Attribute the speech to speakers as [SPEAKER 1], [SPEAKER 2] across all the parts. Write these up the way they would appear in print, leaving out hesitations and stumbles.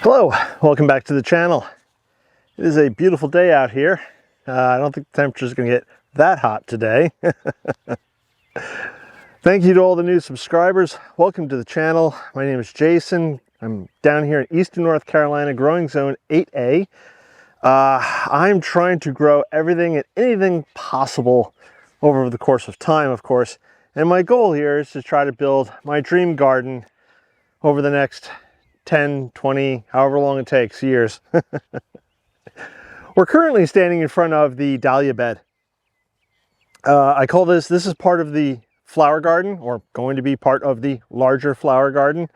[SPEAKER 1] Hello, welcome back to the channel. It is a beautiful day out here. I don't think the temperature is going to get that hot today. Thank you to all the new subscribers. Welcome to the channel. My name is Jason. I'm down here in Eastern North Carolina, growing zone 8A. I'm trying to grow everything and anything possible over the course of time, of course. And my goal here is to try to build my dream garden over the next 10, 20, however long it takes, years. We're currently standing in front of the dahlia bed. I call this is part of the flower garden, or going to be part of the larger flower garden.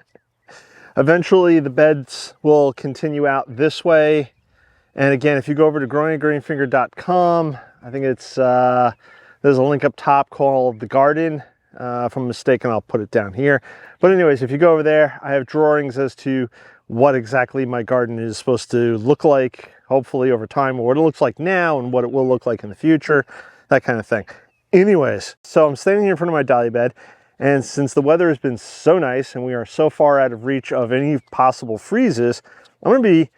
[SPEAKER 1] Eventually the beds will continue out this way. And again, if you go over to growingagreenfinger.com, I think it's, there's a link up top called The Garden. If I'm mistaken, I'll put it down here. But anyways, if you go over there, I have drawings as to what exactly my garden is supposed to look like, hopefully over time, or what it looks like now and what it will look like in the future, that kind of thing. Anyways, so I'm standing here in front of my dahlia bed, and since the weather has been so nice and we are so far out of reach of any possible freezes, I'm going to be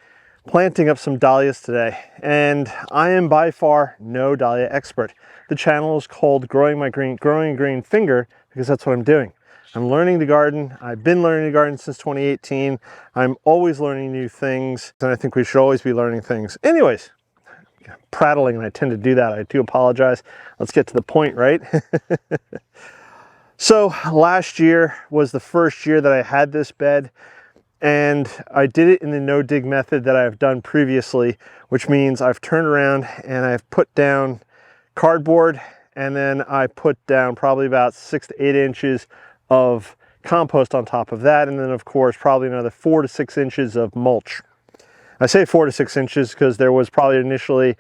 [SPEAKER 1] planting up some dahlias today. And I am by far no dahlia expert. The channel is called Growing a Green Finger because that's what I'm doing. I'm learning the garden. I've been learning the garden since 2018. I'm always learning new things, and I think we should always be learning things. Anyways, I'm prattling, and I tend to do that. I do apologize. Let's get to the point, right? So last year was the first year that I had this bed, and I did it in the no-dig method that I've done previously, which means I've turned around and I've put down cardboard, and then I put down probably about 6 to 8 inches of compost on top of that, and then of course probably another 4 to 6 inches of mulch. I say 4 to 6 inches because there was probably initially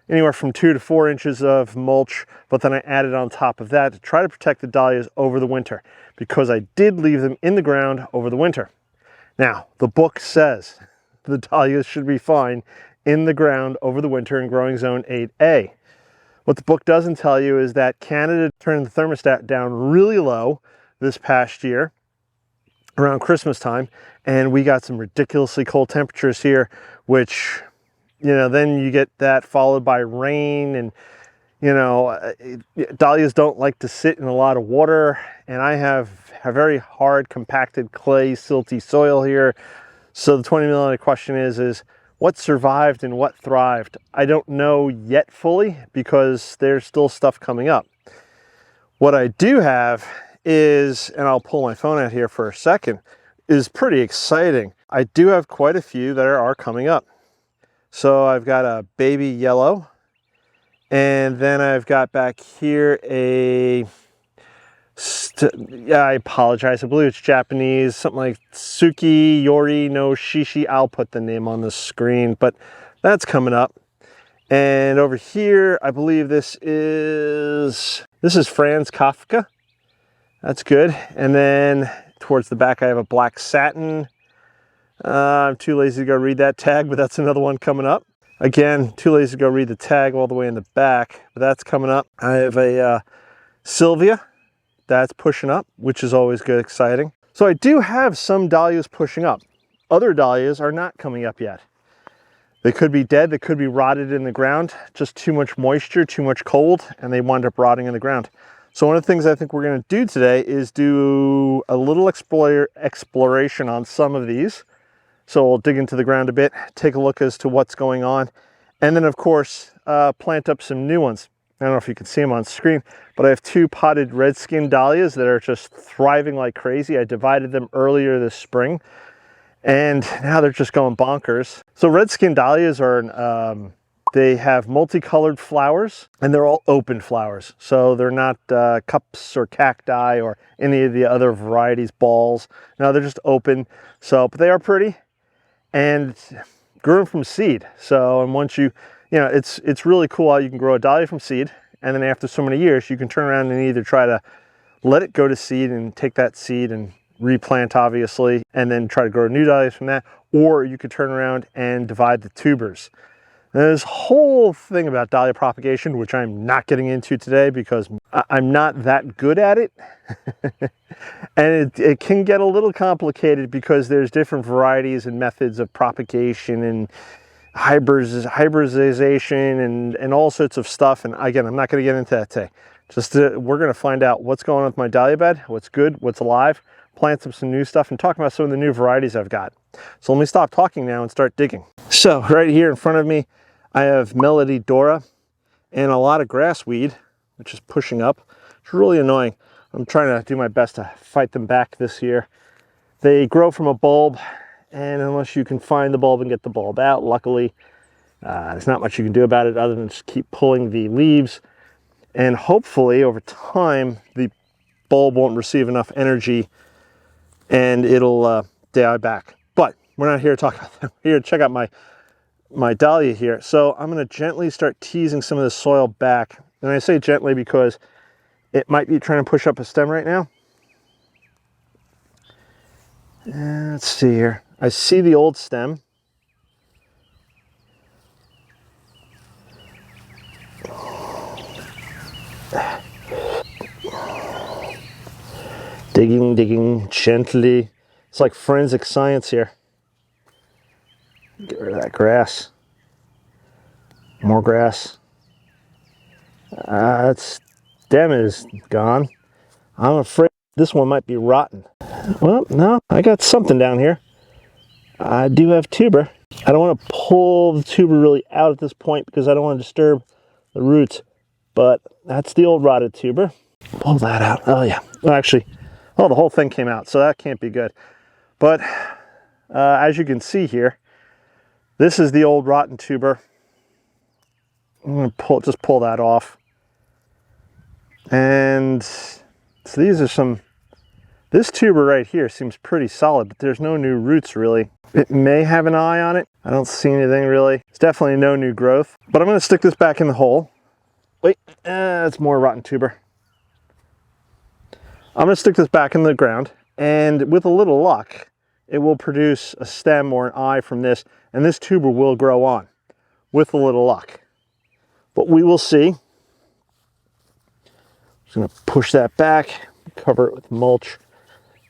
[SPEAKER 1] anywhere from 2 to 4 inches of mulch, but then I added on top of that to try to protect the dahlias over the winter, because I did leave them in the ground over the winter. Now, the book says the dahlias should be fine in the ground over the winter in growing zone 8A. What the book doesn't tell you is that Canada turned the thermostat down really low this past year around Christmas time, and we got some ridiculously cold temperatures here, which, you know, then you get that followed by rain, and you know, dahlias don't like to sit in a lot of water, and I have a very hard compacted clay silty soil here. So the 20 million question is what survived and what thrived? I don't know yet fully, because there's still stuff coming up. What I do have is, and I'll pull my phone out here for a second, is pretty exciting. I do have quite a few that are coming up. So I've got a baby yellow, and then I've got back here a, yeah, I apologize, I believe it's Japanese, something like Tsuki Yori no Shishi. I'll put the name on the screen, but that's coming up. And over here, I believe this is Franz Kafka. That's good. And then towards the back, I have a black satin. I'm too lazy to go read that tag, but that's another one coming up. Again, too lazy to go read the tag all the way in the back, but that's coming up. I have a Sylvia that's pushing up, which is always good, exciting. So I do have some dahlias pushing up. Other dahlias are not coming up yet. They could be dead, they could be rotted in the ground, just too much moisture, too much cold, and they wind up rotting in the ground. So one of the things I think we're going to do today is do a little exploration on some of these. So we'll dig into the ground a bit, take a look as to what's going on, and then of course plant up some new ones. I don't know if you can see them on screen, but I have 2 potted red skin dahlias that are just thriving like crazy. I divided them earlier this spring, and now they're just going bonkers. So red skin dahlias are they have multicolored flowers, and they're all open flowers. So they're not cups or cacti or any of the other varieties, balls. No, they're just open. So, but they are pretty, and grew them from seed. So, and once you know, it's really cool how you can grow a dahlia from seed, and then after so many years, you can turn around and either try to let it go to seed and take that seed and replant, obviously, and then try to grow new dahlias from that, or you could turn around and divide the tubers. There's a whole thing about dahlia propagation, which I'm not getting into today because I'm not that good at it. And it can get a little complicated because there's different varieties and methods of propagation and hybridization and all sorts of stuff. And again, I'm not going to get into that today. We're going to find out what's going on with my dahlia bed, what's good, what's alive, plant some new stuff, and talk about some of the new varieties I've got. So let me stop talking now and start digging. So right here in front of me, I have Melody Dora and a lot of grass weed, which is pushing up. It's really annoying. I'm trying to do my best to fight them back this year. They grow from a bulb, and unless you can find the bulb and get the bulb out, luckily, there's not much you can do about it other than just keep pulling the leaves. And hopefully, over time, the bulb won't receive enough energy and it'll die back. But we're not here to talk about that. We're here to check out my dahlia here. So I'm going to gently start teasing some of the soil back. And I say gently because it might be trying to push up a stem right now. Let's see here. I see the old stem. Digging gently. It's like forensic science here. Get rid of that grass. More grass. That stem is gone. I'm afraid this one might be rotten. Well, no, I got something down here. I do have tuber. I don't want to pull the tuber really out at this point because I don't want to disturb the roots. But that's the old rotted tuber. Pull that out. Oh yeah. Well, actually, oh, the whole thing came out, so that can't be good. But as you can see here, this is the old rotten tuber. I'm going to just pull that off. And so these are some, this tuber right here seems pretty solid, but there's no new roots really. It may have an eye on it. I don't see anything really. It's definitely no new growth, but I'm going to stick this back in the hole. Wait, that's more rotten tuber. I'm going to stick this back in the ground, and with a little luck, it will produce a stem or an eye from this, and this tuber will grow on, with a little luck. But we will see. Just going to push that back, cover it with mulch.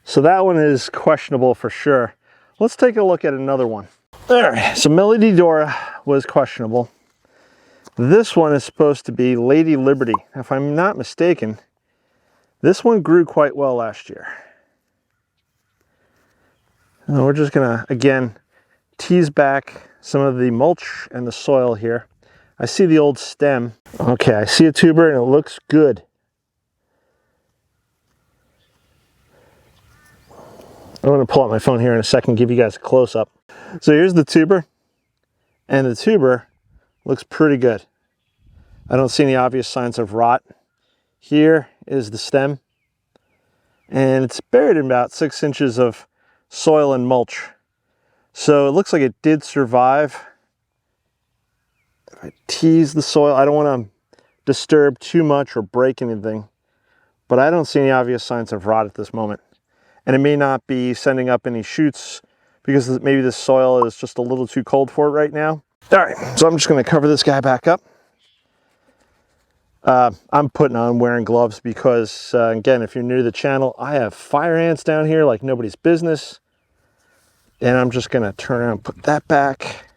[SPEAKER 1] So that one is questionable for sure. Let's take a look at another one. All right, so Melody Dora was questionable. This one is supposed to be Lady Liberty. If I'm not mistaken, this one grew quite well last year. And we're just gonna, again, tease back some of the mulch and the soil here. I see the old stem. Okay, I see a tuber and it looks good. I'm gonna pull out my phone here in a second, give you guys a close-up. So here's the tuber, and the tuber looks pretty good. I don't see any obvious signs of rot. Here is the stem, and it's buried in about 6 inches of soil and mulch. So it looks like it did survive. If I tease the soil, I don't want to disturb too much or break anything, but I don't see any obvious signs of rot at this moment. And it may not be sending up any shoots because maybe the soil is just a little too cold for it right now. All right, so I'm just going to cover this guy back up. I'm wearing gloves because, again, if you're new to the channel, I have fire ants down here like nobody's business. And I'm just going to turn around and put that back.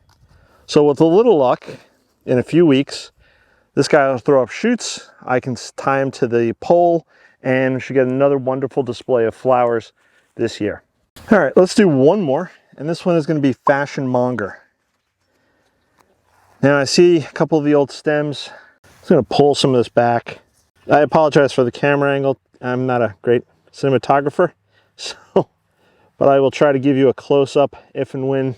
[SPEAKER 1] So with a little luck, in a few weeks, this guy will throw up shoots. I can tie him to the pole and we should get another wonderful display of flowers this year. All right, let's do one more. And this one is going to be Fashion Monger. Now I see a couple of the old stems. I'm just going to pull some of this back. I apologize for the camera angle. I'm not a great cinematographer, so, but I will try to give you a close-up if and when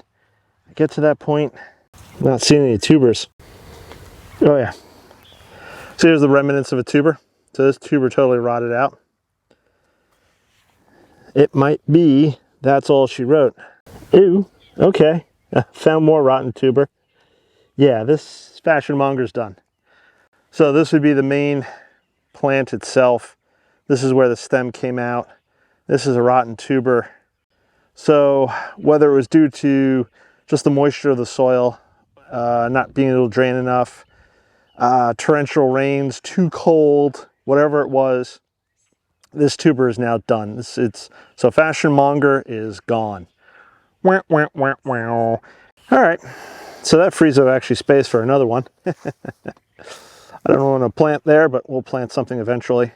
[SPEAKER 1] I get to that point. I'm not seeing any tubers. Oh yeah. So here's the remnants of a tuber. So this tuber totally rotted out. It might be that's all she wrote. Ooh, okay. Found more rotten tuber. Yeah, this Fashion Monger's done. So this would be the main plant itself. This is where the stem came out. This is a rotten tuber. So whether it was due to just the moisture of the soil not being able to drain enough, torrential rains, too cold, whatever it was. This tuber is now done. So Fashion Monger is gone. Wah, wah, wah, wah. All right, so that frees up actually space for another one. I don't want to plant there, but we'll plant something eventually.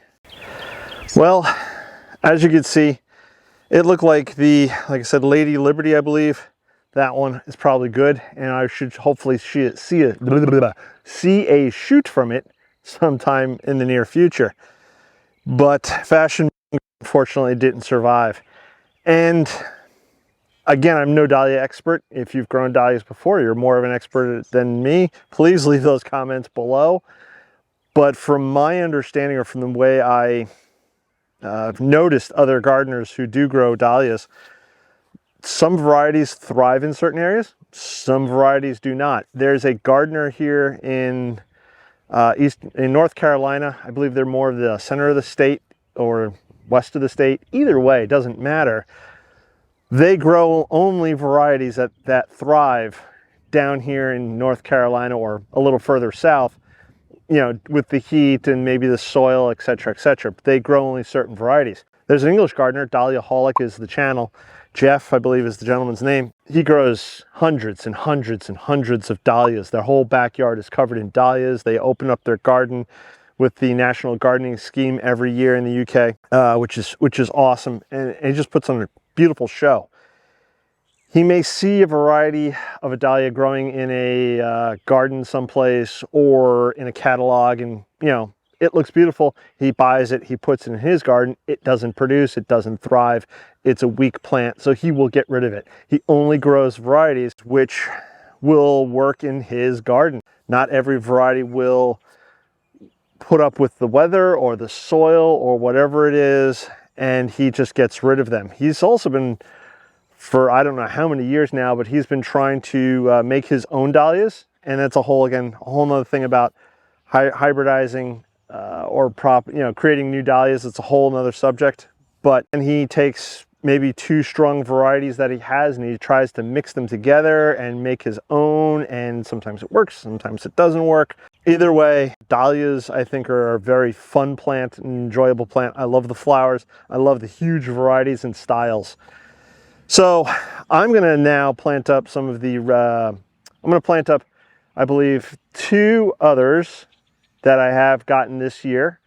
[SPEAKER 1] Well, as you can see, it looked like like I said, Lady Liberty, I believe. That one is probably good, and I should hopefully see a shoot from it sometime in the near future. But Fashion, unfortunately, didn't survive. And again, I'm no dahlia expert. If you've grown dahlias before, you're more of an expert than me. Please leave those comments below. But from my understanding, or from the way I've noticed other gardeners who do grow dahlias, some varieties thrive in certain areas, some varieties do not. There's a gardener here in North Carolina. I believe they're more of the center of the state or west of the state. Either way, it doesn't matter. They grow only varieties that thrive down here in North Carolina or a little further south, you know, with the heat and maybe the soil, etc., etc. But they grow only certain varieties. There's an English gardener, Dahlaholic is the channel. Jeff, I believe, is the gentleman's name. He grows hundreds and hundreds and hundreds of dahlias. Their whole backyard is covered in dahlias. They open up their garden with the National Gardening Scheme every year in the UK, which is awesome, and he just puts on a beautiful show. He may see a variety of a dahlia growing in a garden someplace or in a catalog, and you know, it looks beautiful. He buys it, he puts it in his garden. It doesn't produce, it doesn't thrive. It's a weak plant, so he will get rid of it. He only grows varieties which will work in his garden. Not every variety will put up with the weather or the soil or whatever it is, and he just gets rid of them. He's also been, for I don't know how many years now, but he's been trying to make his own dahlias, and that's a whole nother thing about hybridizing or creating new dahlias. It's a whole nother subject. And he takes maybe two strong varieties that he has, and he tries to mix them together and make his own, and sometimes it works, sometimes it doesn't work. Either way, dahlias, I think, are a very fun plant, an enjoyable plant. I love the flowers. I love the huge varieties and styles. So I'm going to now plant up some of the, I'm going to plant up, I believe, two others that I have gotten this year.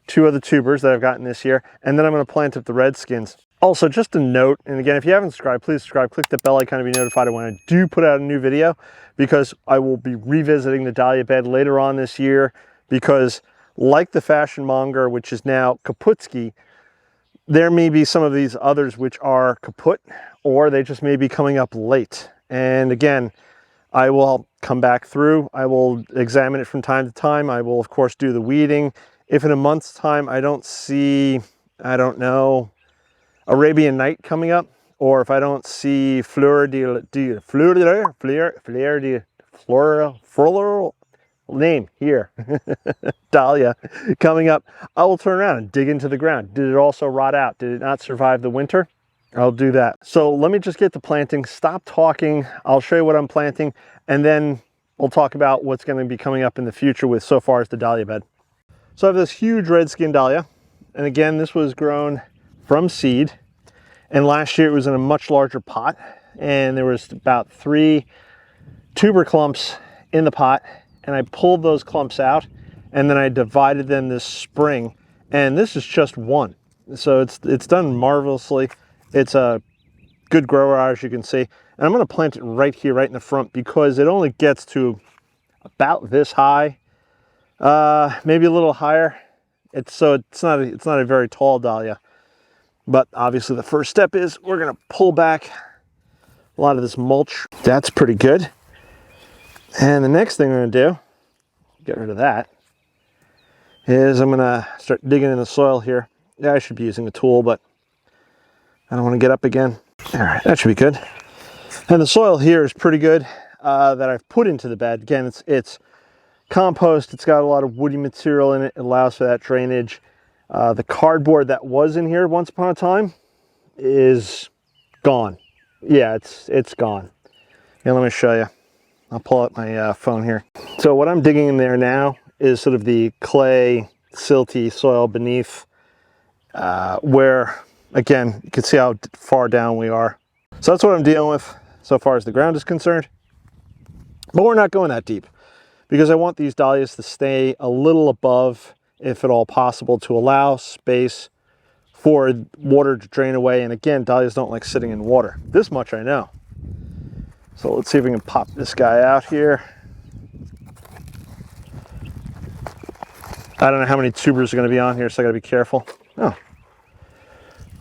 [SPEAKER 1] Two other tubers that I've gotten this year, and then I'm going to plant up the Redskins. Also, just a note, and again, if you haven't subscribed, please subscribe, click the bell icon to be notified when I do put out a new video, because I will be revisiting the dahlia bed later on this year, because like the Fashion Monger, which is now Kaputski, there may be some of these others which are kaput, or they just may be coming up late. And again, I will come back through, I will examine it from time to time. I will, of course, do the weeding. If in a month's time I don't see, I don't know, Arabian Night coming up, or if I don't see floral name here, dahlia coming up, I will turn around and dig into the ground. Did it also rot out? Did it not survive the winter? I'll do that. So let me just get to planting, stop talking. I'll show you what I'm planting, and then we'll talk about what's going to be coming up in the future with so far as the dahlia bed. So I have this huge Redskin dahlia, and again, this was grown from seed, and last year it was in a much larger pot, and there was about 3 tuber clumps in the pot, and I pulled those clumps out, and then I divided them this spring, and this is just one. So it's done marvelously. It's a good grower, as you can see, and I'm going to plant it right here, right in the front, because it only gets to about this high. Maybe a little higher. It's not a very tall dahlia, but obviously the first step is we're going to pull back a lot of this mulch. That's pretty good. And the next thing we're going to do, get rid of that, is I'm going to start digging in the soil here. Yeah, I should be using a tool, but I don't want to get up again. All right, that should be good. And the soil here is pretty good that I've put into the bed. Again, it's compost. It's got a lot of woody material in it. It allows for that drainage. The cardboard that was in here once upon a time is gone. Yeah, it's gone. And let me show you. I'll pull out my phone here. So what I'm digging in there now is sort of the clay, silty soil beneath where, again, you can see how far down we are. So that's what I'm dealing with so far as the ground is concerned. But we're not going that deep because I want these dahlias to stay a little above, if at all possible, to allow space for water to drain away. And again, dahlias don't like sitting in water. This much I know. So let's see if we can pop this guy out here. I don't know how many tubers are going to be on here, so I got to be careful. Oh,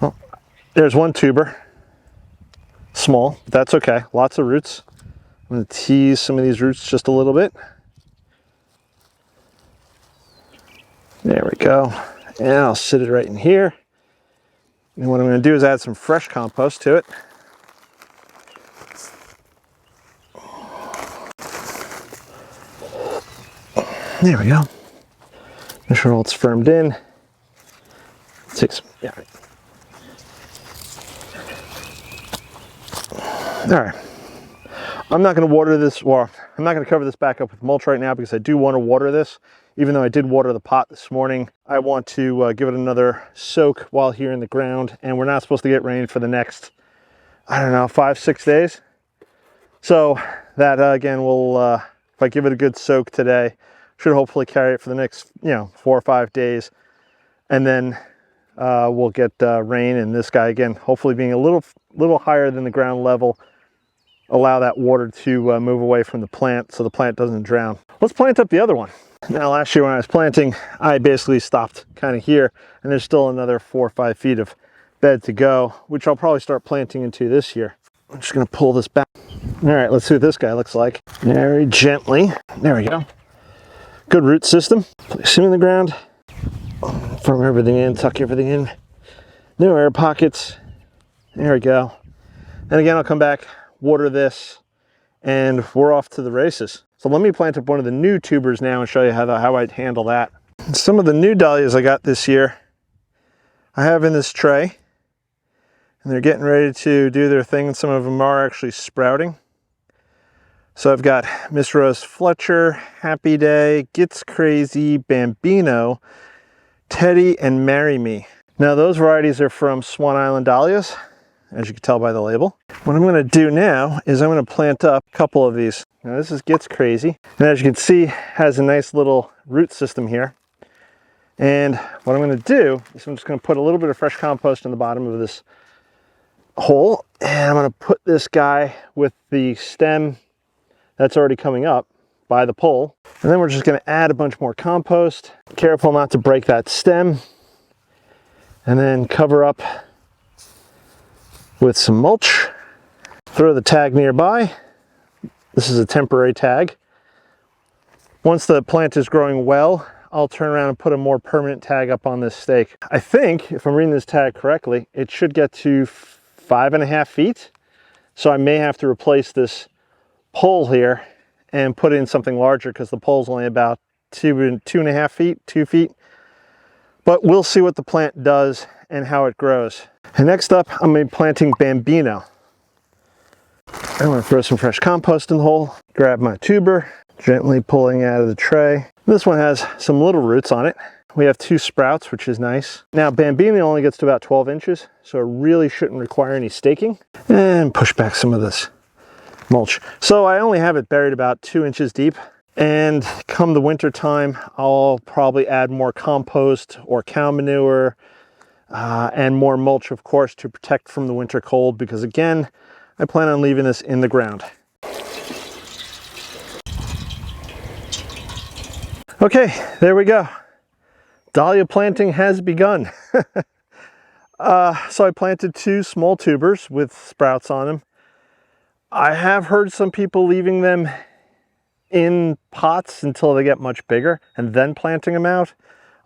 [SPEAKER 1] well, there's one tuber. Small, but that's okay. Lots of roots. I'm going to tease some of these roots just a little bit. There we go. And I'll sit it right in here. And what I'm going to do is add some fresh compost to it. There we go. Make sure all it's firmed in. Take some, yeah. All right. I'm not going to water this, or I'm not going to cover this back up with mulch right now because I do want to water this. Even though I did water the pot this morning, I want to give it another soak while here in the ground. And we're not supposed to get rain for the next, I don't know, 5-6 days. So that again will, if I give it a good soak today, should hopefully carry it for the next, 4 or 5 days. And then we'll get rain, and this guy again, hopefully being a little higher than the ground level, allow that water to move away from the plant so the plant doesn't drown. Let's plant up the other one. Now last year when I was planting, I basically stopped kind of here, and there's still another 4 or 5 feet of bed to go, which I'll probably start planting into this year. I'm just going to pull this back. All right, let's see what this guy looks like. Very gently. There we go. Good root system. Place him in the ground. Firm everything in, tuck everything in. No air pockets. There we go. And again, I'll come back, water this, and we're off to the races. So let me plant up one of the new tubers now and show you how I'd handle that. Some of the new dahlias I got this year, I have in this tray, and they're getting ready to do their thing, and some of them are actually sprouting. So I've got Miss Rose Fletcher, Happy Day, Gets Crazy, Bambino, Teddy, and Marry Me. Now those varieties are from Swan Island Dahlias, as you can tell by the label. What I'm going to do now is I'm going to plant up a couple of these. Now this is Gets Crazy, and as you can see, has a nice little root system here. And what I'm going to do is I'm just going to put a little bit of fresh compost in the bottom of this hole, and I'm going to put this guy with the stem that's already coming up by the pole, and then we're just going to add a bunch more compost. Careful not to break that stem, and then cover up with some mulch. Throw the tag nearby. This is a temporary tag. Once the plant is growing well, I'll turn around and put a more permanent tag up on this stake. I think, if I'm reading this tag correctly, it should get to 5.5 feet. So I may have to replace this pole here and put in something larger because the pole's only about 2.5 feet, 2 feet. But we'll see what the plant does and how it grows. And next up, I'm going to be planting Bambino. I'm going to throw some fresh compost in the hole, grab my tuber, gently pulling out of the tray. This one has some little roots on it. We have 2 sprouts, which is nice. Now, Bambino only gets to about 12 inches, so it really shouldn't require any staking. And push back some of this mulch. So I only have it buried about 2 inches deep. And come the winter time, I'll probably add more compost or cow manure and more mulch, of course, to protect from the winter cold, because again, I plan on leaving this in the ground. Okay, there we go. Dahlia planting has begun. So I planted 2 small tubers with sprouts on them. I have heard some people leaving them in pots until they get much bigger and then planting them out.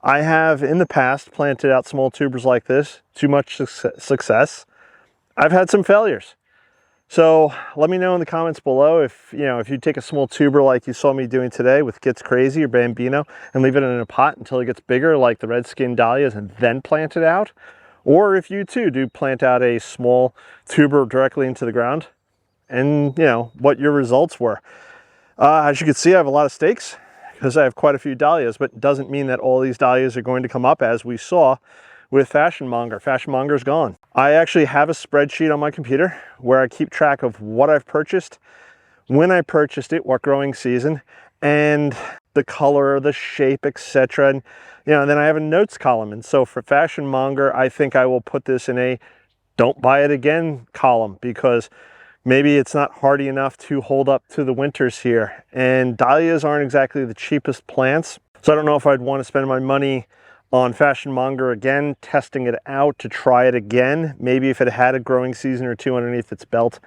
[SPEAKER 1] I have in the past planted out small tubers like this to much success. I've had some failures. So let me know in the comments below if you take a small tuber like you saw me doing today with Gets Crazy or Bambino and leave it in a pot until it gets bigger like the red skin dahlias and then plant it out, or if you too do plant out a small tuber directly into the ground and what your results were. As you can see, I have a lot of stakes because I have quite a few dahlias, but it doesn't mean that all these dahlias are going to come up, as we saw with Fashion Monger. Fashion Monger's gone. I actually have a spreadsheet on my computer where I keep track of what I've purchased, when I purchased it, what growing season, and the color, the shape, etc. And and then I have a notes column. And so for Fashion Monger, I think I will put this in a don't buy it again column, because maybe it's not hardy enough to hold up to the winters here. And dahlias aren't exactly the cheapest plants, so I don't know if I'd want to spend my money on Fashion Monger again, testing it out to try it again. Maybe if it had a growing season or two underneath its belt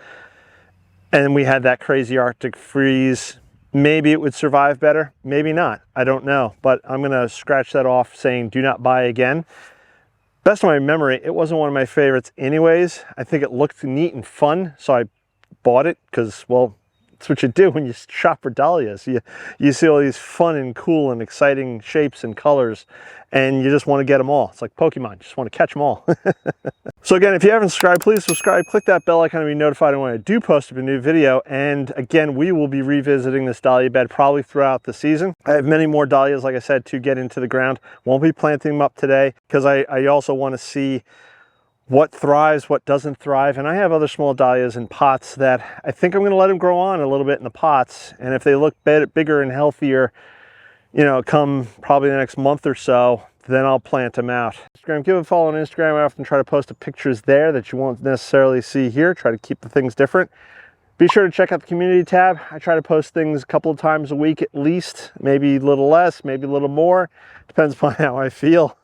[SPEAKER 1] and we had that crazy Arctic freeze, maybe it would survive better, maybe not, I don't know. But I'm gonna scratch that off saying do not buy again. Best of my memory, it wasn't one of my favorites anyways. I think it looked neat and fun, so I bought it because, well, that's what you do when you shop for dahlias. You see all these fun and cool and exciting shapes and colors, and you just want to get them all. It's like Pokemon, you just want to catch them all. So again, if you haven't subscribed, please subscribe. Click that bell icon to be notified when I do post a new video. And again, we will be revisiting this dahlia bed probably throughout the season. I have many more dahlias, like I said, to get into the ground. Won't be planting them up today because I also want to see what thrives, what doesn't thrive. And I have other small dahlias in pots that I think I'm going to let them grow on a little bit in the pots. And if they look bigger and healthier, come probably the next month or so, then I'll plant them out. Instagram, give a follow on Instagram. I often try to post pictures there that you won't necessarily see here. Try to keep the things different. Be sure to check out the community tab. I try to post things a couple of times a week at least, maybe a little less, maybe a little more. Depends upon how I feel.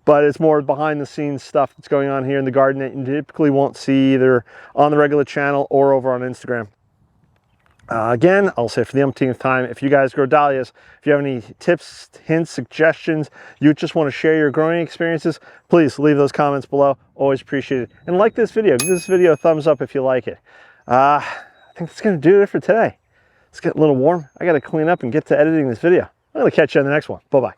[SPEAKER 1] But it's more behind the scenes stuff that's going on here in the garden that you typically won't see either on the regular channel or over on Instagram. Again, I'll say for the umpteenth time, if you guys grow dahlias, if you have any tips, hints, suggestions, you just want to share your growing experiences, please leave those comments below. Always appreciate it. And like this video. Give this video a thumbs up if you like it. I think that's going to do it for today. It's getting a little warm. I got to clean up and get to editing this video. I'm going to catch you on the next one. Bye-bye.